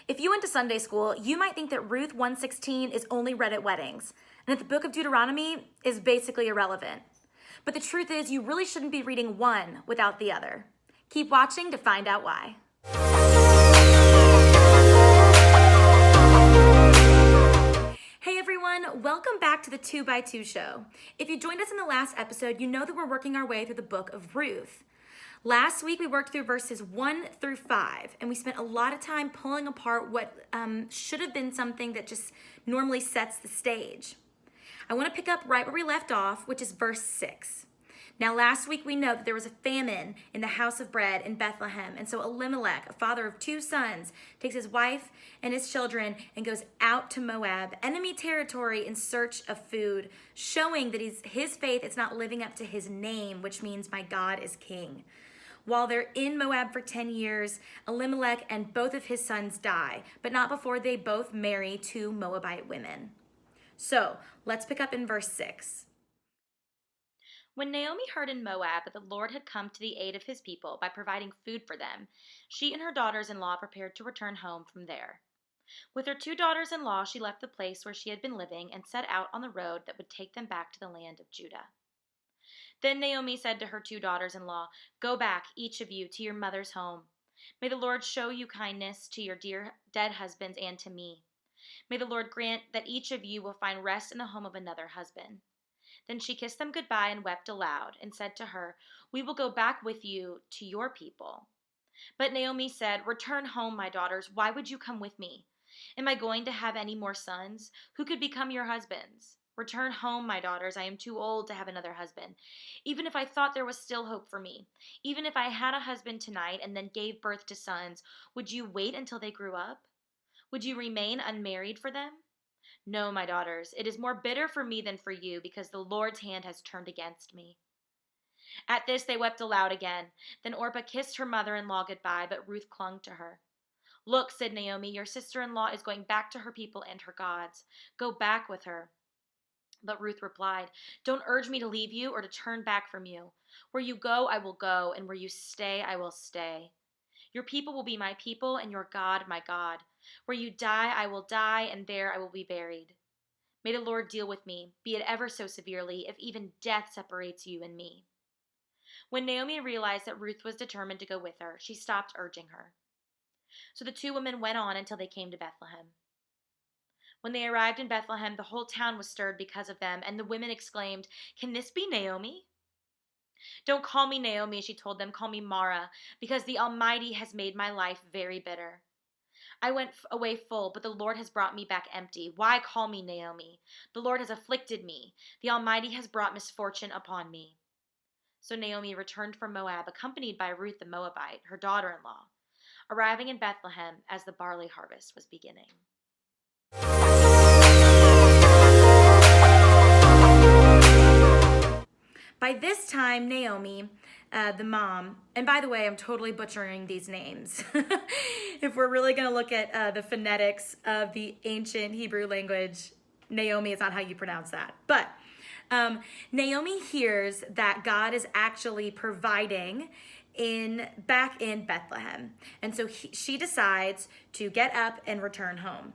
If you went to Sunday school, you might think that Ruth 1:16 is only read at weddings, and that the book of Deuteronomy is basically irrelevant. But the truth is, you really shouldn't be reading one without the other. Keep watching to find out why. Hey everyone, welcome back to the 2x2 show. If you joined us in the last episode, you know that we're working our way through the book of Ruth. Last week, we worked through verses 1 through 5, and we spent a lot of time pulling apart what should have been something that just normally sets the stage. I want to pick up right where we left off, which is verse 6. Now, last week, we know that there was a famine in the house of bread in Bethlehem, and so Elimelech, a father of 2 sons, takes his wife and his children and goes out to Moab, enemy territory, in search of food, showing that his faith is not living up to his name, which means my God is king. While they're in Moab for 10 years, Elimelech and both of his sons die, but not before they both marry 2 Moabite women. So let's pick up in verse 6. When Naomi heard in Moab that the Lord had come to the aid of his people by providing food for them, she and her daughters-in-law prepared to return home from there. With her 2 daughters-in-law, she left the place where she had been living and set out on the road that would take them back to the land of Judah. Then Naomi said to her 2 daughters-in-law, "Go back, each of you, to your mother's home. May the Lord show you kindness to your dear dead husbands and to me. May the Lord grant that each of you will find rest in the home of another husband." Then she kissed them goodbye and wept aloud, and said to her, "We will go back with you to your people." But Naomi said, "Return home, my daughters. Why would you come with me? Am I going to have any more sons? Who could become your husbands? Return home, my daughters. I am too old to have another husband. Even if I thought there was still hope for me, even if I had a husband tonight and then gave birth to sons, would you wait until they grew up? Would you remain unmarried for them? No, my daughters, it is more bitter for me than for you, because the Lord's hand has turned against me." At this they wept aloud again. Then Orpah kissed her mother-in-law goodbye, but Ruth clung to her. "Look," said Naomi, "your sister-in-law is going back to her people and her gods. Go back with her." But Ruth replied, "Don't urge me to leave you or to turn back from you. Where you go, I will go, and where you stay, I will stay. Your people will be my people, and your God, my God. Where you die, I will die, and there I will be buried. May the Lord deal with me, be it ever so severely, if even death separates you and me." When Naomi realized that Ruth was determined to go with her, she stopped urging her. So the 2 women went on until they came to Bethlehem. When they arrived in Bethlehem, the whole town was stirred because of them, and the women exclaimed, "Can this be Naomi?" "Don't call me Naomi," she told them. "Call me Mara, because the Almighty has made my life very bitter. I went away full, but the Lord has brought me back empty. Why call me Naomi? The Lord has afflicted me. The Almighty has brought misfortune upon me." So Naomi returned from Moab, accompanied by Ruth the Moabite, her daughter-in-law, arriving in Bethlehem as the barley harvest was beginning. By this time, Naomi, the mom, and by the way, I'm totally butchering these names. If we're really going to look at the phonetics of the ancient Hebrew language, Naomi is not how you pronounce that. But Naomi hears that God is actually providing back in Bethlehem. And so she decides to get up and return home.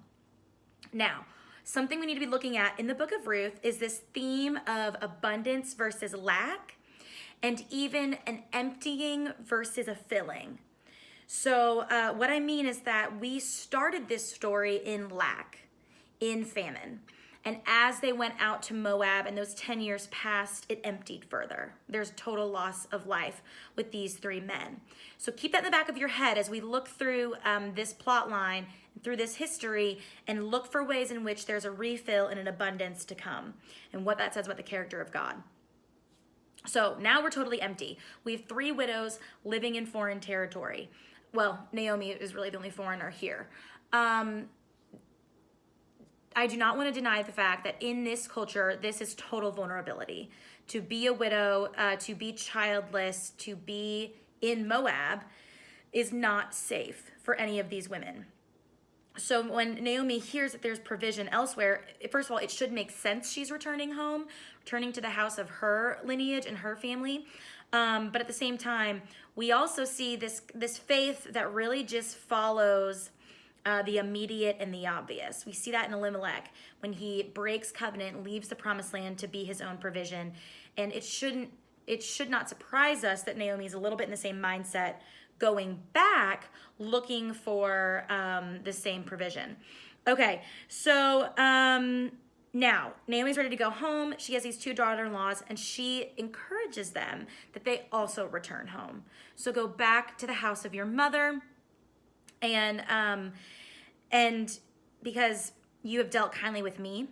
Now, something we need to be looking at in the book of Ruth is this theme of abundance versus lack, and even an emptying versus a filling. So what I mean is that we started this story in lack, in famine. And as they went out to Moab and those 10 years passed, it emptied further. There's total loss of life with these 3 men. So keep that in the back of your head as we look through this plot line, through this history, and look for ways in which there's a refill and an abundance to come, and what that says about the character of God. So now we're totally empty. We have 3 widows living in foreign territory. Well, Naomi is really the only foreigner here. I do not want to deny the fact that in this culture, this is total vulnerability. To be a widow, to be childless, to be in Moab is not safe for any of these women. So when Naomi hears that there's provision elsewhere, first of all, it should make sense she's returning home, returning to the house of her lineage and her family. But at the same time, we also see this faith that really just follows the immediate and the obvious. We see that in Elimelech when he breaks covenant, leaves the promised land to be his own provision. And it should not surprise us that Naomi is a little bit in the same mindset going back, looking for the same provision. Okay, so now Naomi's ready to go home. She has these two daughter-in-laws, and she encourages them that they also return home. So go back to the house of your mother, and because you have dealt kindly with me,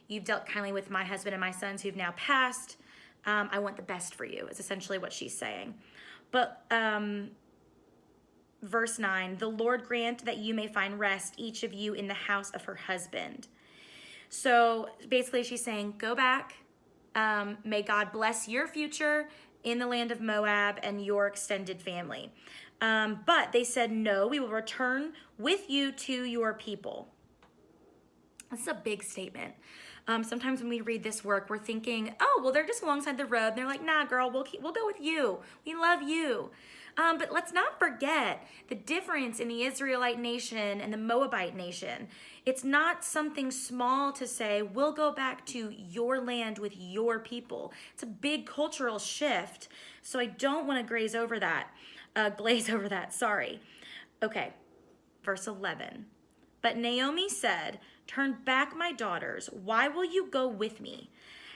you've dealt kindly with my husband and my sons who've now passed. I want the best for you, is essentially what she's saying. But verse 9, the Lord grant that you may find rest, each of you in the house of her husband. So basically she's saying, go back. May God bless your future in the land of Moab and your extended family. But they said, no, we will return with you to your people. This is a big statement. Sometimes when we read this work, we're thinking, oh, well, they're just alongside the road. And they're like, nah, girl, we'll go with you. We love you. But let's not forget the difference in the Israelite nation and the Moabite nation. It's not something small to say, we'll go back to your land with your people. It's a big cultural shift. So I don't want to glaze over that, sorry. Okay, verse 11. But Naomi said, turn back, my daughters. Why will you go with me?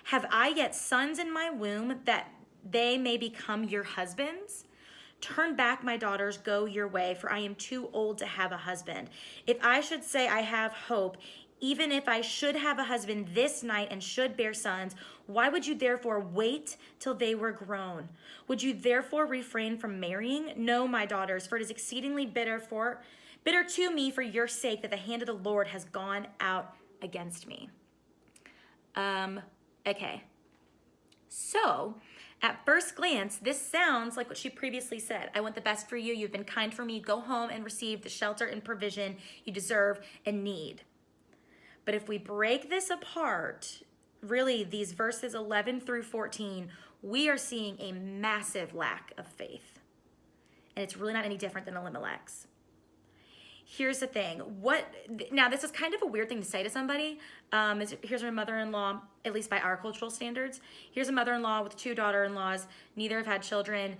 Have I yet sons in my womb that they may become your husbands? Turn back, my daughters, go your way, for I am too old to have a husband. If I should say I have hope, even if I should have a husband this night and should bear sons, why would you therefore wait till they were grown? Would you therefore refrain from marrying? No, my daughters, for it is exceedingly bitter to me for your sake that the hand of the Lord has gone out against me. Okay. So, at first glance, this sounds like what she previously said. I want the best for you. You've been kind for me. Go home and receive the shelter and provision you deserve and need. But if we break this apart, really these verses 11 through 14, we are seeing a massive lack of faith. And it's really not any different than Elimelech's. Here's the thing. Now, this is kind of a weird thing to say to somebody. Here's her mother-in-law, at least by our cultural standards. Here's a mother-in-law with two daughter-in-laws. Neither have had children.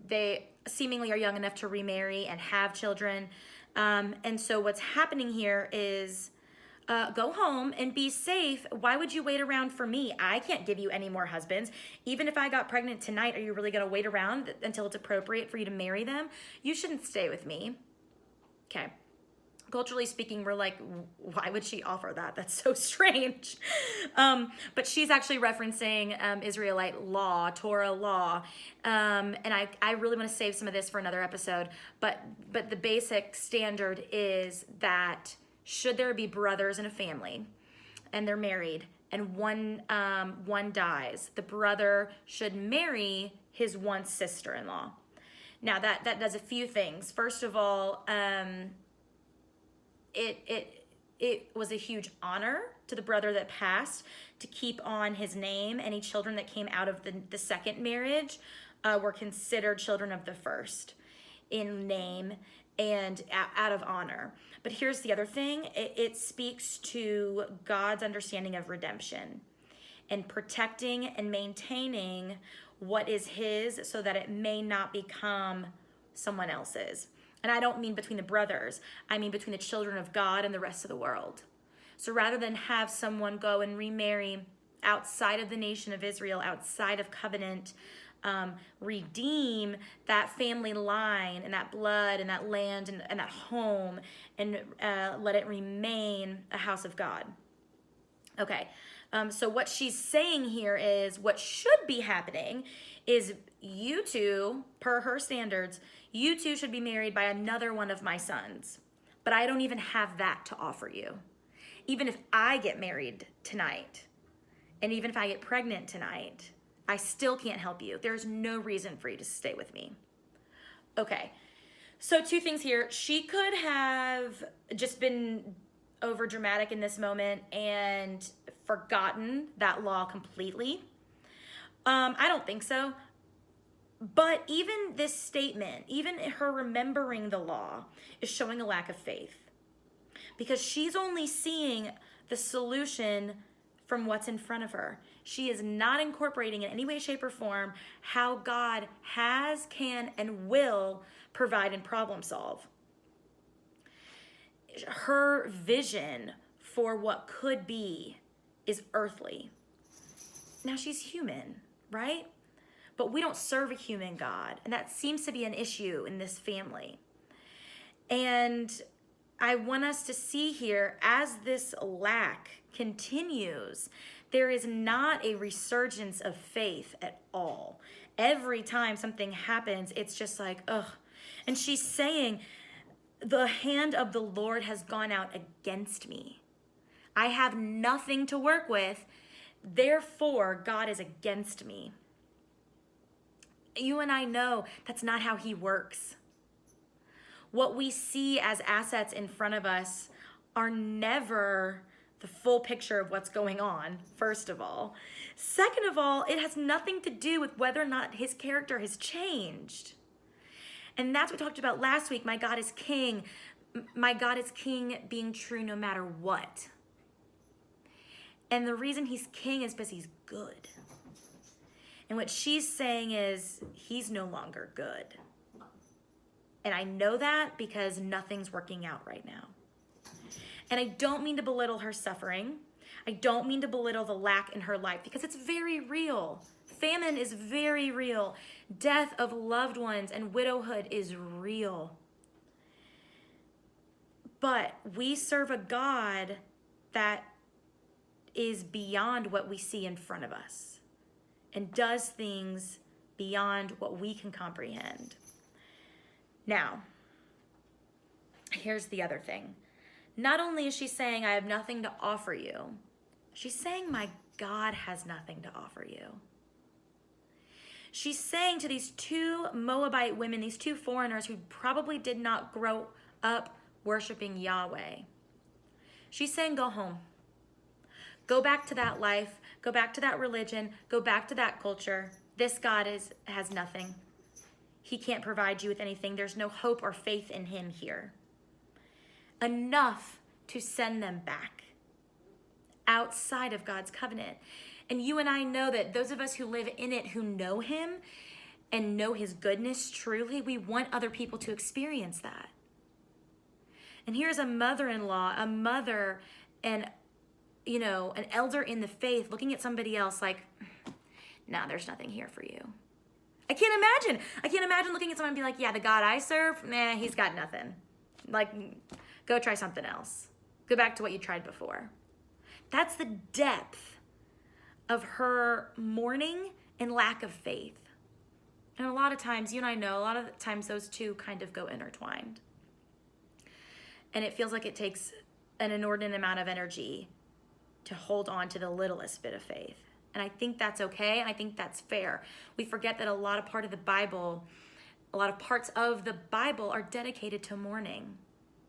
They seemingly are young enough to remarry and have children. And so what's happening here is go home and be safe. Why would you wait around for me? I can't give you any more husbands. Even if I got pregnant tonight, are you really going to wait around until it's appropriate for you to marry them? You shouldn't stay with me. Okay. Culturally speaking, we're like, why would she offer that? That's so strange. But she's actually referencing Israelite law, Torah law. And I really want to save some of this for another episode. But the basic standard is that should there be brothers in a family and they're married and one dies, the brother should marry his one sister-in-law. Now that does a few things. First of all, it was a huge honor to the brother that passed to keep on his name. Any children that came out of the second marriage were considered children of the first in name and out of honor. But here's the other thing. It speaks to God's understanding of redemption and protecting and maintaining what is his so that it may not become someone else's. And I don't mean between the brothers. I mean between the children of God and the rest of the world. So rather than have someone go and remarry outside of the nation of Israel, outside of covenant, redeem that family line and that blood and that land and that home and let it remain a house of God. Okay. So what she's saying here is what should be happening is you two, per her standards, you two should be married by another one of my sons. But I don't even have that to offer you. Even if I get married tonight, and even if I get pregnant tonight, I still can't help you. There's no reason for you to stay with me. Okay, so two things here. She could have just been over dramatic in this moment and forgotten that law completely. I don't think so. But even this statement, even her remembering the law, is showing a lack of faith. Because she's only seeing the solution from what's in front of her. She is not incorporating in any way, shape, or form how God has, can, and will provide and problem solve. Her vision for what could be is earthly. Now she's human, right? But we don't serve a human God, and that seems to be an issue in this family. And I want us to see here, as this lack continues, there is not a resurgence of faith at all. Every time something happens, it's just like, ugh. And she's saying, the hand of the Lord has gone out against me. I have nothing to work with. Therefore, God is against me. You and I know that's not how he works. What we see as assets in front of us are never the full picture of what's going on, first of all. Second of all, it has nothing to do with whether or not his character has changed. And that's what we talked about last week. My God is king. My God is king being true no matter what. And the reason he's king is because he's good. And what she's saying is, he's no longer good. And I know that because nothing's working out right now. And I don't mean to belittle her suffering. I don't mean to belittle the lack in her life because it's very real. Famine is very real. Death of loved ones and widowhood is real. But we serve a God that is beyond what we see in front of us and does things beyond what we can comprehend. Now, here's the other thing. Not only is she saying, I have nothing to offer you, she's saying, my God has nothing to offer you. She's saying to these two Moabite women, these two foreigners who probably did not grow up worshiping Yahweh, she's saying, go home. Go back to that life. Go back to that religion. Go back to that culture. This God has nothing. He can't provide you with anything. There's no hope or faith in him here. Enough to send them back outside of God's covenant. And you and I know that those of us who live in it, who know him and know his goodness truly, we want other people to experience that. And here's a mother-in-law, a mother, and an elder in the faith looking at somebody else like, nah, there's nothing here for you. I can't imagine looking at someone and be like, yeah, the God I serve, nah, he's got nothing. Like, go try something else. Go back to what you tried before. That's the depth of her mourning and lack of faith. And a lot of times, you and I know, a lot of times those two kind of go intertwined. And it feels like it takes an inordinate amount of energy to hold on to the littlest bit of faith. And I think that's okay, and I think that's fair. We forget that a lot of parts of the Bible are dedicated to mourning.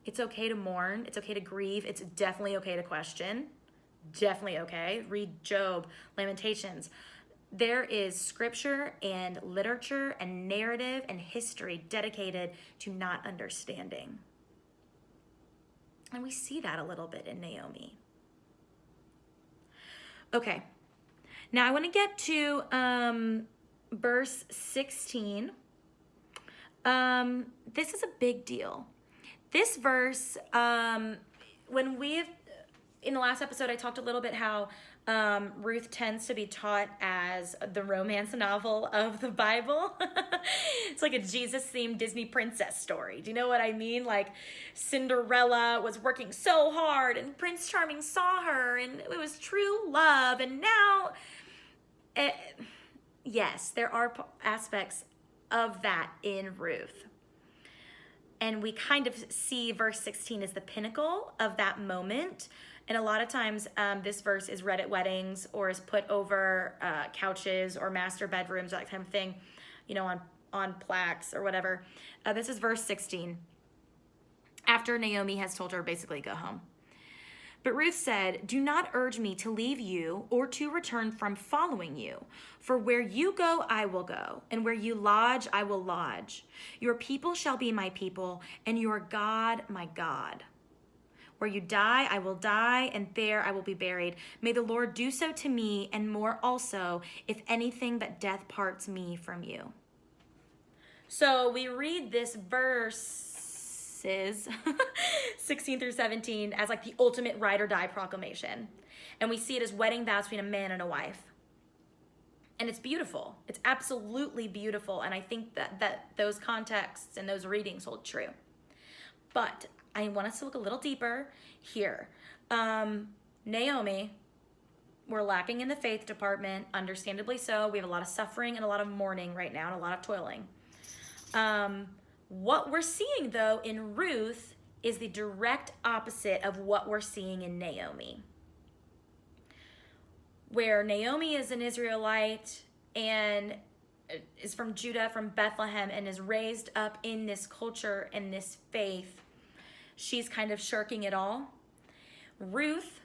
It's okay to mourn. It's okay to grieve. It's definitely okay to question. Definitely okay. Read Job, Lamentations. There is scripture and literature and narrative and history dedicated to not understanding. And we see that a little bit in Naomi. Okay, now I want to get to verse 16. This is a big deal. This verse, in the last episode, I talked a little bit how Ruth tends to be taught as the romance novel of the Bible. It's like a Jesus-themed Disney princess story. Do you know what I mean? Like Cinderella was working so hard and Prince Charming saw her and it was true love. And now, yes, there are aspects of that in Ruth. And we kind of see verse 16 as the pinnacle of that moment. And a lot of times this verse is read at weddings or is put over couches or master bedrooms, that kind of thing, on plaques or whatever. This is verse 16. After Naomi has told her basically go home. But Ruth said, "Do not urge me to leave you or to return from following you. For where you go, I will go, and where you lodge, I will lodge. Your people shall be my people, and your God, my God. Where you die, I will die, and there I will be buried. May the Lord do so to me, and more also, if anything but death parts me from you." So we read this verses 16 through 17 as like the ultimate ride or die proclamation. And we see it as wedding vows between a man and a wife. And it's beautiful. It's absolutely beautiful. And I think that those contexts and those readings hold true. But I want us to look a little deeper here. Naomi, we're lacking in the faith department, understandably so. We have a lot of suffering and a lot of mourning right now and a lot of toiling. What we're seeing, though, in Ruth is the direct opposite of what we're seeing in Naomi. Where Naomi is an Israelite and is from Judah, from Bethlehem, and is raised up in this culture and this faith, she's kind of shirking it all. Ruth,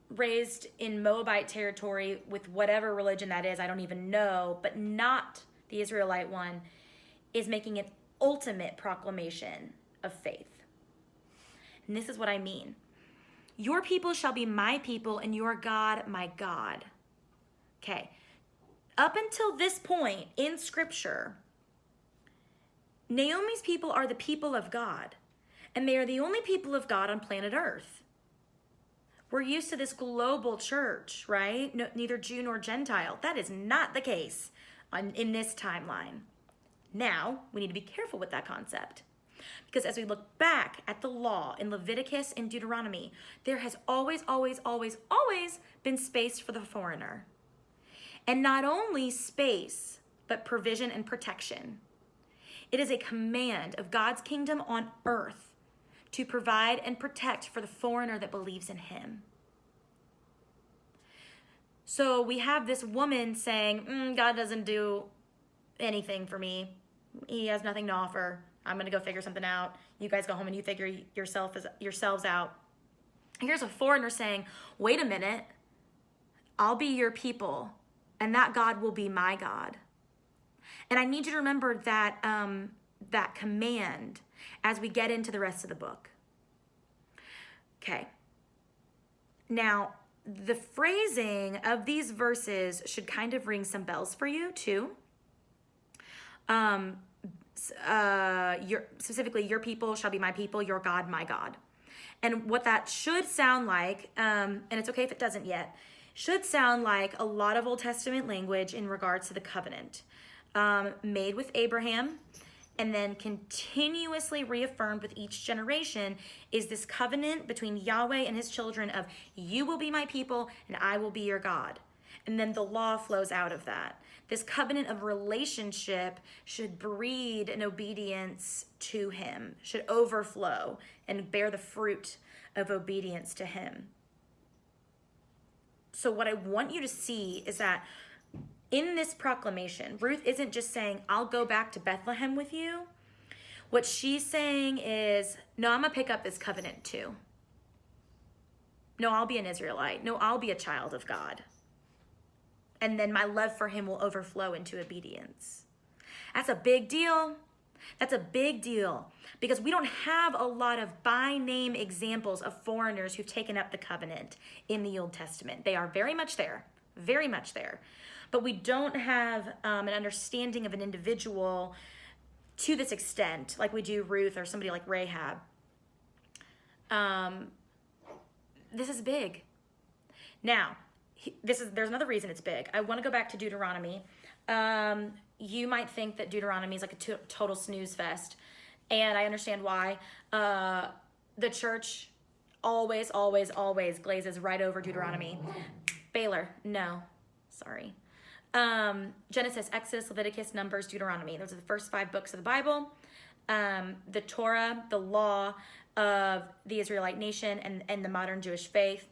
raised in Moabite territory with whatever religion that is, I don't even know, but not the Israelite one, is making an ultimate proclamation of faith. And this is what I mean. Your people shall be my people, and your God, my God. Okay. Up until this point in Scripture, Naomi's people are the people of God, and they are the only people of God on planet Earth. We're used to this global church, right? No, neither Jew nor Gentile. That is not the case in this timeline. Now, we need to be careful with that concept. Because as we look back at the law in Leviticus and Deuteronomy, there has always been space for the foreigner. And not only space, but provision and protection. It is a command of God's kingdom on earth to provide and protect for the foreigner that believes in him. So we have this woman saying, God doesn't do anything for me. He has nothing to offer. I'm going to go figure something out. You guys go home and you figure yourselves out. Here's a foreigner saying, wait a minute, I'll be your people, and that God will be my God. And I need you to remember that, that command as we get into the rest of the book. Okay. Now, the phrasing of these verses should kind of ring some bells for you too. Specifically, your people shall be my people, your God, my God. And what that should sound like, and it's okay if it doesn't yet, should sound like a lot of Old Testament language in regards to the covenant made with Abraham and then continuously reaffirmed with each generation is this covenant between Yahweh and his children of you will be my people and I will be your God. And then the law flows out of that. This covenant of relationship should breed an obedience to him, should overflow and bear the fruit of obedience to him. So what I want you to see is that in this proclamation, Ruth isn't just saying, I'll go back to Bethlehem with you. What she's saying is, no, I'm going to pick up this covenant too. No, I'll be an Israelite. No, I'll be a child of God. And then my love for him will overflow into obedience. That's a big deal. That's a big deal because we don't have a lot of by name examples of foreigners who've taken up the covenant in the Old Testament. They are very much there, very much there. But we don't have an understanding of an individual to this extent, like we do Ruth or somebody like Rahab. This is big. Now, there's another reason it's big. I want to go back to Deuteronomy. You might think that Deuteronomy is like a total snooze fest, and I understand why. The church always glazes right over Deuteronomy. Baylor, no, sorry. Genesis, Exodus, Leviticus, Numbers, Deuteronomy. Those are the first 5 books of the Bible. The Torah, the law of the Israelite nation and the modern Jewish faith.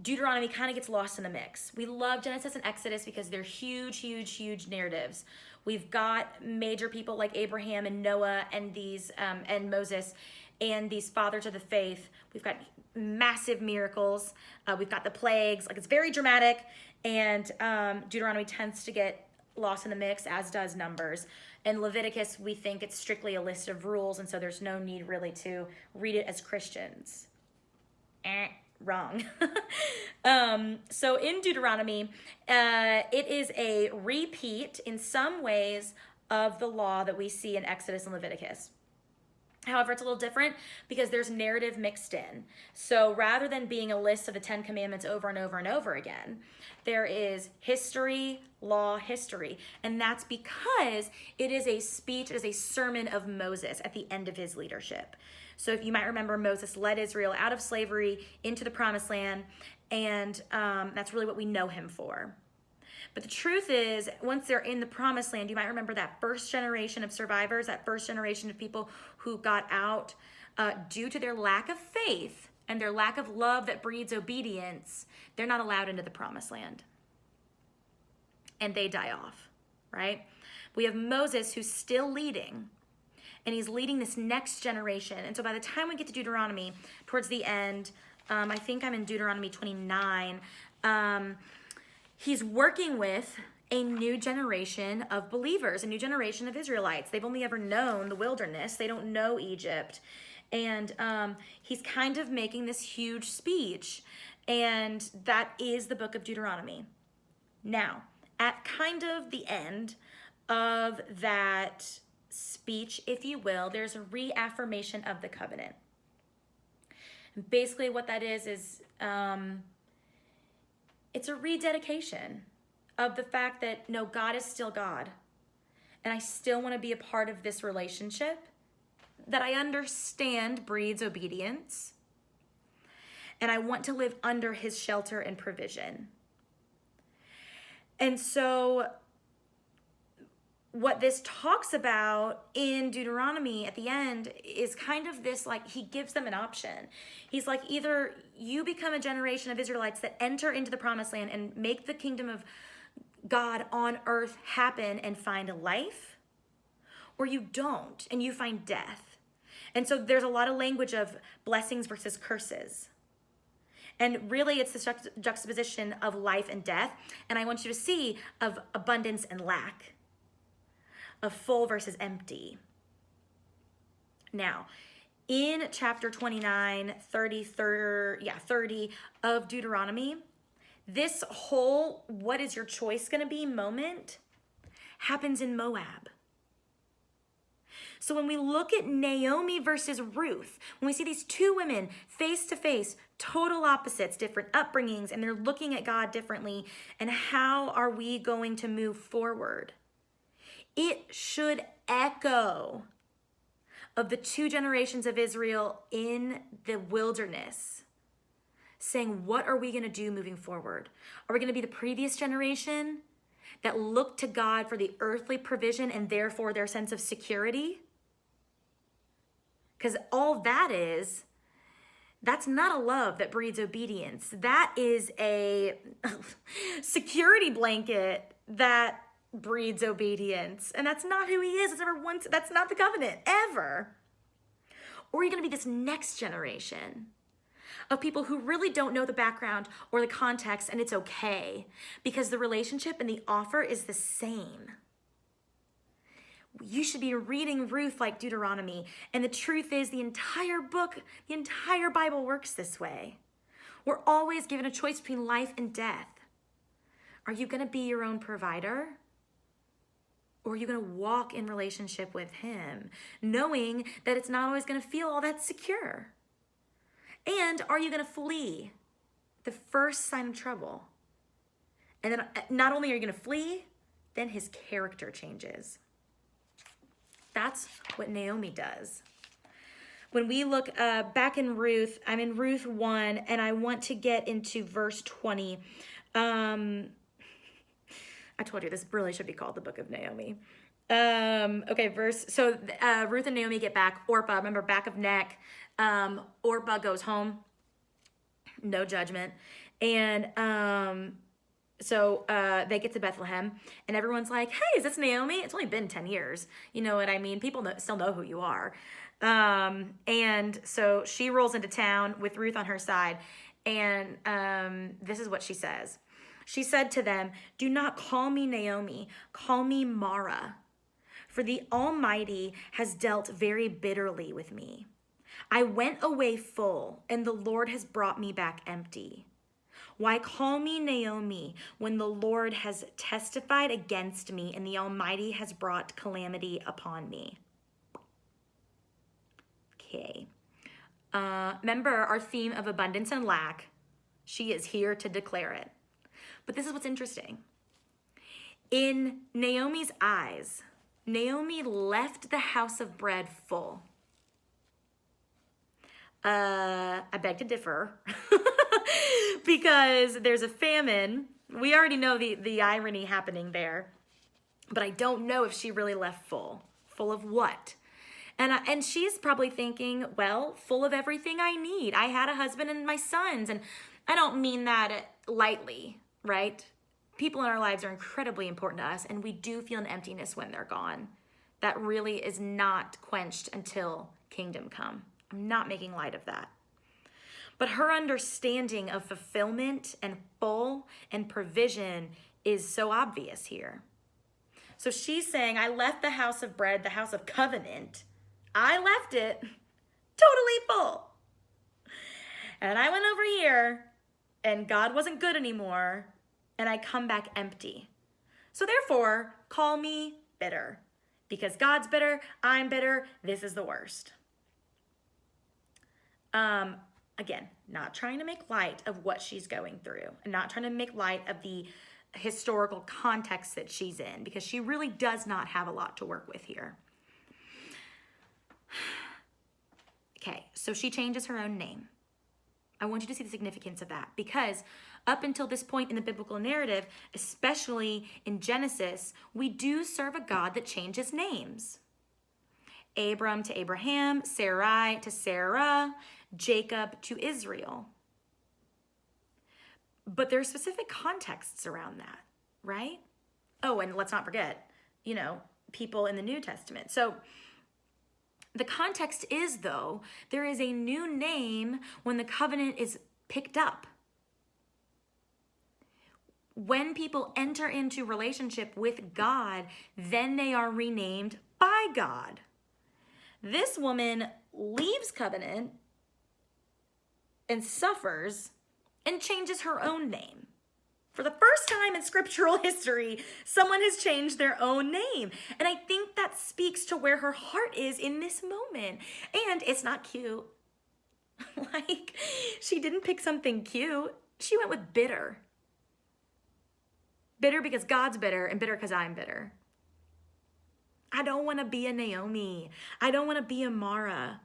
Deuteronomy kind of gets lost in the mix. We love Genesis and Exodus because they're huge narratives. We've got major people like Abraham and Noah and these and Moses and these fathers of the faith. We've got massive miracles. We've got the plagues. Like, it's very dramatic, and Deuteronomy tends to get lost in the mix, as does Numbers. And Leviticus, we think it's strictly a list of rules, and so there's no need really to read it as Christians. Wrong. So in Deuteronomy, it is a repeat in some ways of the law that we see in Exodus and Leviticus. However, it's a little different because there's narrative mixed in. So rather than being a list of the 10 Commandments over and over and over again, there is history, law, history. And that's because it is a speech, it is a sermon of Moses at the end of his leadership. So if you might remember, Moses led Israel out of slavery into the promised land, and that's really what we know him for. But the truth is, once they're in the promised land, you might remember that first generation of survivors, that first generation of people who got out due to their lack of faith and their lack of love that breeds obedience, they're not allowed into the promised land. And they die off, right? We have Moses who's still leading, and he's leading this next generation. And so by the time we get to Deuteronomy, towards the end, I think I'm in Deuteronomy 29, he's working with a new generation of believers, a new generation of Israelites. They've only ever known the wilderness. They don't know Egypt. And he's kind of making this huge speech. And that is the book of Deuteronomy. Now, at kind of the end of that speech, if you will, there's a reaffirmation of the covenant. And basically what that is it's a rededication of the fact that, no, God is still God. And I still want to be a part of this relationship that I understand breeds obedience. And I want to live under his shelter and provision. And so what this talks about in Deuteronomy at the end is kind of this, like, he gives them an option. He's like, either you become a generation of Israelites that enter into the promised land and make the kingdom of God on earth happen and find a life, or you don't and you find death. And so there's a lot of language of blessings versus curses. And really it's the juxtaposition of life and death. And I want you to see of abundance and lack, of full versus empty. Now, in chapter 29, 30 of Deuteronomy, this whole what is your choice going to be moment happens in Moab. So when we look at Naomi versus Ruth, when we see these two women face to face, total opposites, different upbringings, and they're looking at God differently, and how are we going to move forward? It should echo of the two generations of Israel in the wilderness, saying, what are we going to do moving forward? Are we going to be the previous generation that looked to God for the earthly provision and therefore their sense of security? Because all that is, that's not a love that breeds obedience. That is a security blanket that breeds obedience. And that's not who he is. That's not the covenant, ever. Or are you going to be this next generation of people who really don't know the background or the context, and it's okay because the relationship and the offer is the same? You should be reading Ruth like Deuteronomy. And the truth is, the entire book, the entire Bible works this way. We're always given a choice between life and death. Are you going to be your own provider? Or are you going to walk in relationship with him, knowing that it's not always going to feel all that secure? And are you going to flee the first sign of trouble? And then not only are you going to flee, then his character changes. That's what Naomi does. When we look back in Ruth, I'm in Ruth 1, and I want to get into verse 20. I told you this really should be called the Book of Naomi. Ruth and Naomi get back. Orpah, remember, back of neck. Orpah goes home. No judgment. And So they get to Bethlehem, and everyone's like, hey, is this Naomi? It's only been 10 years. You know what I mean? People still know who you are. And so she rolls into town with Ruth on her side, and this is what she says. She said to them, do not call me Naomi, call me Mara, for the Almighty has dealt very bitterly with me. I went away full, and the Lord has brought me back empty. Why call me Naomi when the Lord has testified against me and the Almighty has brought calamity upon me? Okay. Remember our theme of abundance and lack. She is here to declare it. But this is what's interesting. In Naomi's eyes, Naomi left the house of bread full. I beg to differ. Because there's a famine. We already know the irony happening there. But I don't know if she really left full. Full of what? And she's probably thinking, well, full of everything I need. I had a husband and my sons. And I don't mean that lightly, right? People in our lives are incredibly important to us. And we do feel an emptiness when they're gone. That really is not quenched until kingdom come. I'm not making light of that. But her understanding of fulfillment and full and provision is so obvious here. So she's saying, I left the house of bread, the house of covenant. I left it totally full. And I went over here and God wasn't good anymore. And I come back empty. So therefore, call me bitter. Because God's bitter, I'm bitter, this is the worst. Again, not trying to make light of what she's going through and not trying to make light of the historical context that she's in, because she really does not have a lot to work with here. Okay, so she changes her own name. I want you to see the significance of that, because up until this point in the biblical narrative, especially in Genesis, we do serve a God that changes names. Abram to Abraham, Sarai to Sarah, Jacob to Israel. But there are specific contexts around that, right? Oh, and let's not forget, people in the New Testament. So the context is, though, there is a new name when the covenant is picked up. When people enter into relationship with God, then they are renamed by God. This woman leaves covenant and suffers and changes her own name. For the first time in scriptural history, someone has changed their own name. And I think that speaks to where her heart is in this moment. And it's not cute. She didn't pick something cute. She went with bitter. Bitter because God's bitter, and bitter because I'm bitter. I don't want to be a Naomi. I don't want to be a Mara.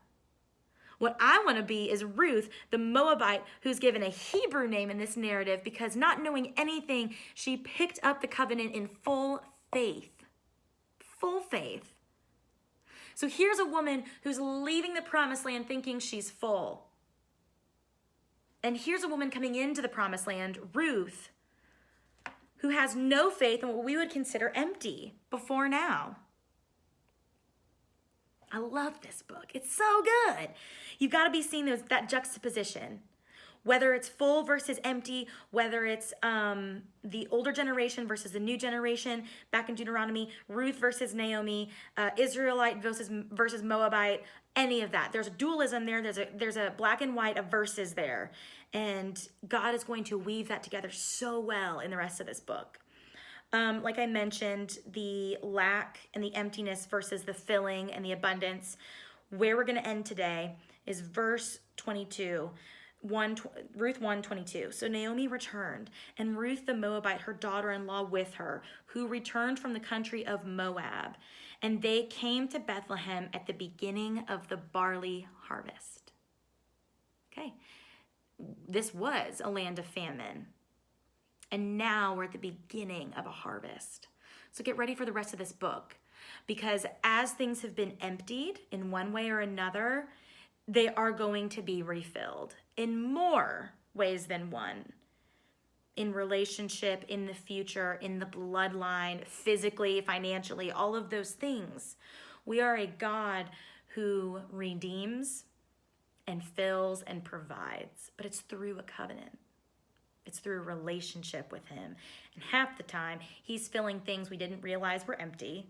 What I want to be is Ruth, the Moabite, who's given a Hebrew name in this narrative because, not knowing anything, she picked up the covenant in full faith. Full faith. So here's a woman who's leaving the promised land thinking she's full. And here's a woman coming into the promised land, Ruth, who has no faith in what we would consider empty before now. I love this book. It's so good. You've got to be seeing that juxtaposition. Whether it's full versus empty, whether it's the older generation versus the new generation, back in Deuteronomy, Ruth versus Naomi, Israelite versus Moabite, any of that. There's a dualism there. There's a black and white of verses there. And God is going to weave that together so well in the rest of this book. Like I mentioned, the lack and the emptiness versus the filling and the abundance. Where we're going to end today is verse 22, Ruth 1:22. So Naomi returned, and Ruth the Moabite, her daughter-in-law, with her, who returned from the country of Moab. And they came to Bethlehem at the beginning of the barley harvest. Okay, this was a land of famine. And now we're at the beginning of a harvest. So get ready for the rest of this book, because as things have been emptied in one way or another, they are going to be refilled in more ways than one. in relationship, in the future, in the bloodline, physically, financially, all of those things. We are a God who redeems and fills and provides, but it's through a covenant. It's through a relationship with him. And half the time, he's filling things we didn't realize were empty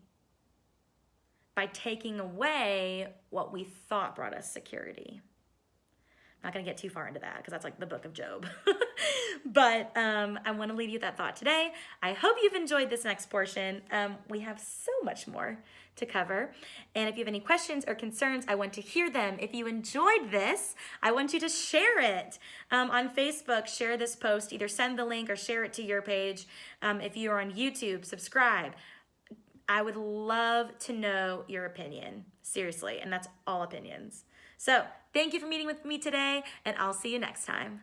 by taking away what we thought brought us security. I'm not going to get too far into that because that's like the book of Job. But I want to leave you with that thought today. I hope you've enjoyed this next portion. We have so much more to cover. And if you have any questions or concerns, I want to hear them. If you enjoyed this, I want you to share it on Facebook. Share this post. Either send the link or share it to your page. If you're on YouTube, subscribe. I would love to know your opinion. Seriously. And that's all opinions. So thank you for meeting with me today, and I'll see you next time.